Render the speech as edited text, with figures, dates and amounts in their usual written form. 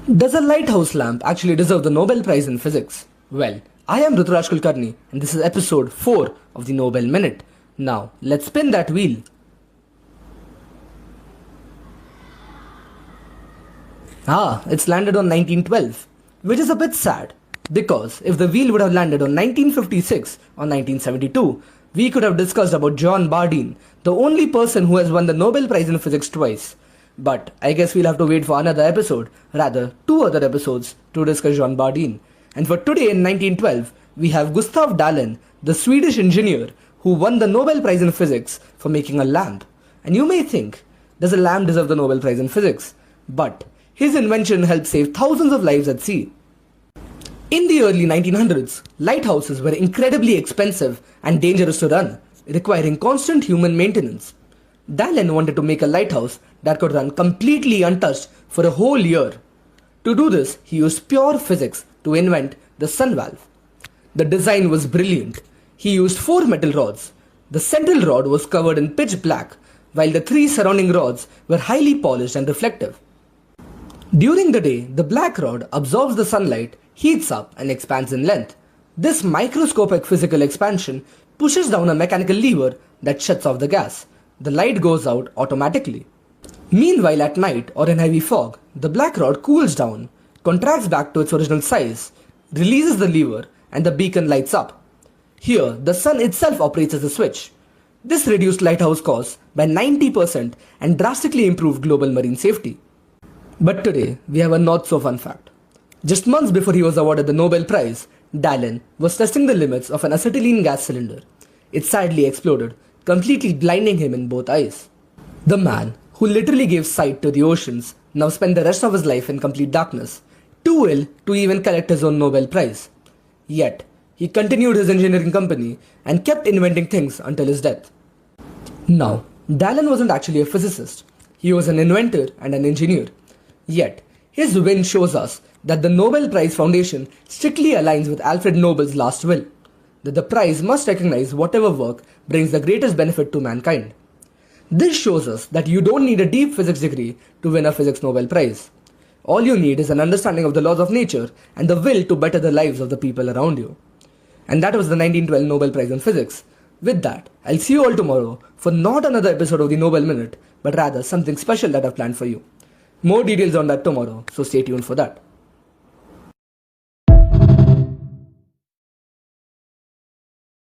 Does a lighthouse lamp actually deserve the Nobel Prize in Physics? Well, I am Ruturaj Kulkarni and this is episode 4 of the Nobel Minute. Now, let's spin that wheel. It's landed on 1912, which is a bit sad because if the wheel would have landed on 1956 or 1972, we could have discussed about John Bardeen, the only person who has won the Nobel Prize in Physics twice. But I guess we'll have to wait for another episode, rather 2 other episodes, to discuss John Bardeen. And for today in 1912, we have Gustaf Dalén, the Swedish engineer who won the Nobel Prize in Physics for making a lamp. And you may think, does a lamp deserve the Nobel Prize in Physics? But his invention helped save thousands of lives at sea. In the early 1900s, lighthouses were incredibly expensive and dangerous to run, requiring constant human maintenance. Dalén wanted to make a lighthouse that could run completely untouched for a whole year. To do this, he used pure physics to invent the sun valve. The design was brilliant. He used 4 metal rods. The central rod was covered in pitch black, while the 3 surrounding rods were highly polished and reflective. During the day, the black rod absorbs the sunlight, heats up and expands in length. This microscopic physical expansion pushes down a mechanical lever that shuts off the gas. The light goes out automatically. Meanwhile, at night or in heavy fog, the black rod cools down, contracts back to its original size, releases the lever and the beacon lights up. Here, the sun itself operates as a switch. This reduced lighthouse costs by 90% and drastically improved global marine safety. But today, we have a not so fun fact. Just months before he was awarded the Nobel Prize, Dalén was testing the limits of an acetylene gas cylinder. It sadly exploded, completely blinding him in both eyes. The man, who literally gave sight to the oceans, now spent the rest of his life in complete darkness, too ill to even collect his own Nobel Prize. Yet, he continued his engineering company and kept inventing things until his death. Now, Dalén wasn't actually a physicist. He was an inventor and an engineer. Yet, his win shows us that the Nobel Prize Foundation strictly aligns with Alfred Nobel's last will, that the prize must recognize whatever work brings the greatest benefit to mankind. This shows us that you don't need a deep physics degree to win a physics Nobel Prize. All you need is an understanding of the laws of nature and the will to better the lives of the people around you. And that was the 1912 Nobel Prize in Physics. With that, I'll see you all tomorrow for not another episode of the Nobel Minute, but rather something special that I've planned for you. More details on that tomorrow, so stay tuned for that.